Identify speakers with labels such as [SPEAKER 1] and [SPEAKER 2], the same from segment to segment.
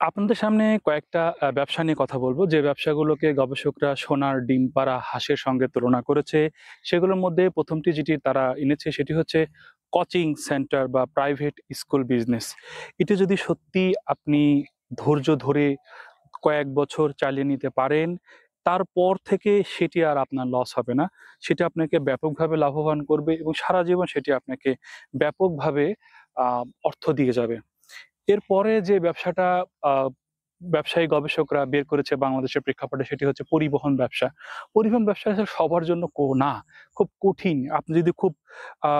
[SPEAKER 1] আপনাদের সামনে কয়েকটা ব্যবসা নিয়ে কথা বলব। যে ব্যবসাগুলোকে গবেষকরা সোনার ডিম পাড়া হাঁসের সঙ্গে তুলনা করেছে। সেগুলোর মধ্যে ১ম টি যেটি তারা এনেছে সেটি হচ্ছে কোচিং সেন্টার বা প্রাইভেট স্কুল বিজনেস। এটা যদি সত্যি আপনি ধৈর্য ধরে কয়েক বছর চালিয়ে নিতে পারেন, তারপর থেকে সেটি আর আপনার লস হবে না। সেটি আপনাকে ব্যাপকভাবে লাভবান করবে এবং সারা জীবন সেটি আপনাকে ব্যাপকভাবে আ অর্থ দিয়ে যাবে। এরপরে যে ব্যবসাটা আ ব্যবসায়ী গবেষকরা বের করেছে বাংলাদেশের প্রেক্ষাপটে সেটি হচ্ছে পরিবহন ব্যবসা। পরিবহন ব্যবসা আসলে সবার জন্য না, খুব কঠিন। আপনি যদি খুব আ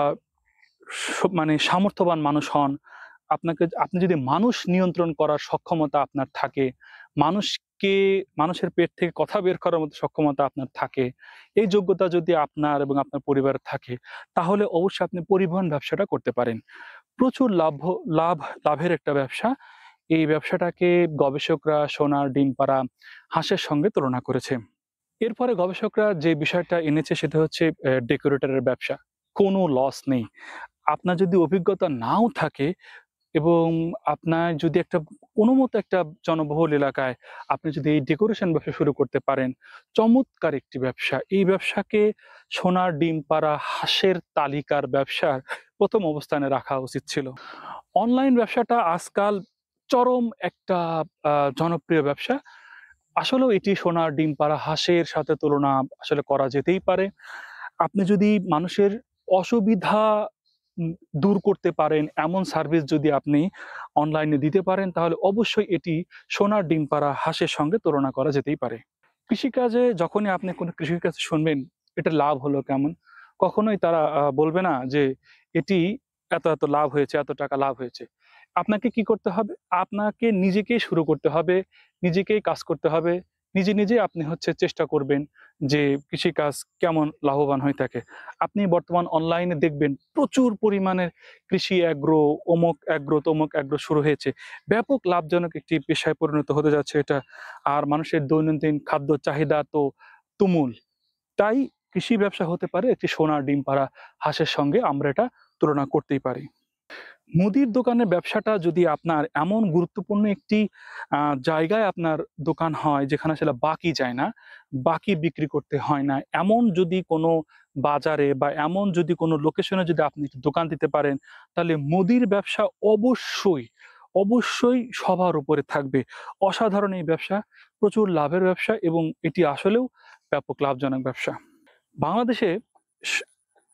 [SPEAKER 1] মানে সামর্থ্যবান মানুষ হন, আপনি যদি মানুষ নিয়ন্ত্রণ করার সক্ষমতা আপনার থাকে, মানুষকে মানুষের পেট থেকে কথা বের করার মতো সক্ষমতা আপনার থাকে, এই যোগ্যতা যদি আপনার এবং আপনার পরিবারের থাকে, তাহলে অবশ্যই আপনি পরিবহন ব্যবসাটা করতে পারেন। প্রচুর লাভ লাভের একটা ব্যবসা। এই ব্যবসাটাকে গবেষকরা সোনার ডিম পাড়া হাঁসের সঙ্গে তুলনা করেছে। এরপরে গবেষকরা যে বিষয়টা এনেছে সেটা হচ্ছে ডেকোরেটরের ব্যবসা। কোনো লস নেই। আপনার যদি অভিজ্ঞতা নাও থাকে এবং আপনার যদি কোনোমতে একটা জনবহুল এলাকায় আপনি যদি এই ডেকোরেশন ব্যবসা শুরু করতে পারেন, চমৎকার একটি ব্যবসা। এই ব্যবসাকে সোনার ডিম পাড়া হাঁসের তালিকার ব্যবসার ১ম অবস্থানে রাখা উচিত ছিল। অনলাইন ব্যবসাটা আজকাল চরম একটা জনপ্রিয় ব্যবসা। আসলেও এটি সোনার ডিম পাড়া হাঁসের সাথে তুলনা আসলে করা যেতেই পারে। আপনি যদি মানুষের অসুবিধা উম দূর করতে পারেন এমন সার্ভিস যদি আপনি অনলাইনে দিতে পারেন, তাহলে অবশ্যই এটি সোনার ডিম পাড়া হাঁসের সঙ্গে তুলনা করা যেতেই পারে। কৃষিকাজে যখনই আপনি কোনো কৃষির কাছে শুনবেন, এটার লাভ হলো কেমন? কখনোই তারা বলবে না যে এটি এত লাভ হয়েছে, এত টাকা লাভ হয়েছে। আপনাকে কি করতে হবে? আপনাকে নিজেকেই শুরু করতে হবে, নিজেকেই কাজ করতে হবে। নিজে আপনি চেষ্টা করবেন যে কৃষিকাজ কেমন লাভবান হয়ে থাকে। আপনি বর্তমান অনলাইনে দেখবেন প্রচুর পরিমাণে কৃষি অ্যাগ্রো, অমুক অ্যাগ্রো, তমুক অ্যাগ্রো শুরু হয়েছে। ব্যাপক লাভজনক একটি পেশায় পরিণত হতে যাচ্ছে এটা। আর মানুষের দৈনন্দিন খাদ্য চাহিদা তো তুমুল। তাই কৃষি ব্যবসা হতে পারে একটি সোনার ডিম পাড়া হাঁসের সঙ্গে আমরা এটা তুলনা করতেই পারি। মুদির দোকানের ব্যবসাটা যদি আপনার এমন গুরুত্বপূর্ণ একটি জায়গায় আপনার দোকান হয় যেখানে আসলে বাকি যায় না, বাকি বিক্রি করতে হয় না। এমন যদি কোনো বাজারে বা এমন যদি কোনো লোকেশনে যদি আপনি একটি দোকান দিতে পারেন, তাহলে মুদির ব্যবসা অবশ্যই সবার উপরে থাকবে। অসাধারণ এই ব্যবসা, প্রচুর লাভের ব্যবসা এবং এটি আসলেও ব্যাপক লাভজনক ব্যবসা। বাংলাদেশে স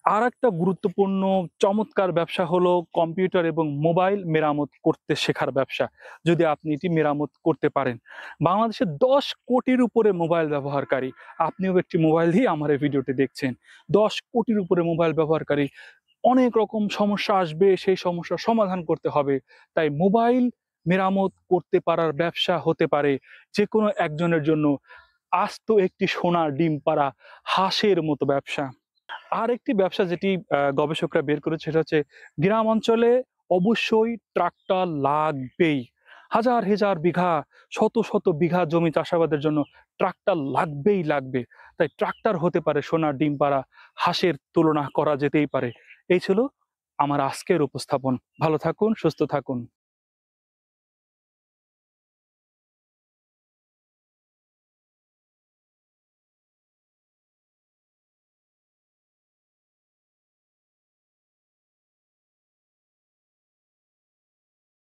[SPEAKER 1] আরেকটা গুরুত্বপূর্ণ চমৎকার ব্যবসা হলো কম্পিউটার এবং মোবাইল মেরামত করতে শেখার ব্যবসা। যদি আপনি এটি মেরামত করতে পারেন। বাংলাদেশে ১০ কোটির উপরে মোবাইল ব্যবহারকারী। আপনিও একটি মোবাইল দিয়ে আমার এই ভিডিওটি দেখছেন। ১০ কোটির উপরে মোবাইল ব্যবহারকারী। অনেক রকম সমস্যা আসবে, সেই সমস্যার সমাধান করতে হবে। তাই মোবাইল মেরামত করতে পারার ব্যবসা হতে পারে যেকোনো একজনের জন্য আস্ত একটি সোনার ডিম পাড়া হাঁসের মতো ব্যবসা। আরেকটি ব্যবসা যেটি গবেষকরা বের করেছে সেটা হচ্ছে গ্রাম অঞ্চলে অবশ্যই ট্রাক্টর লাগবেই। হাজার বিঘা, শত বিঘা জমি চাষাবাদের জন্য ট্রাক্টর লাগবে। তাই ট্রাক্টর হতে পারে সোনার ডিম পাড়া হাঁসের তুলনা করা যেতেই পারে। এই ছিল আমার আজকের উপস্থাপন। ভালো থাকুন, সুস্থ থাকুন।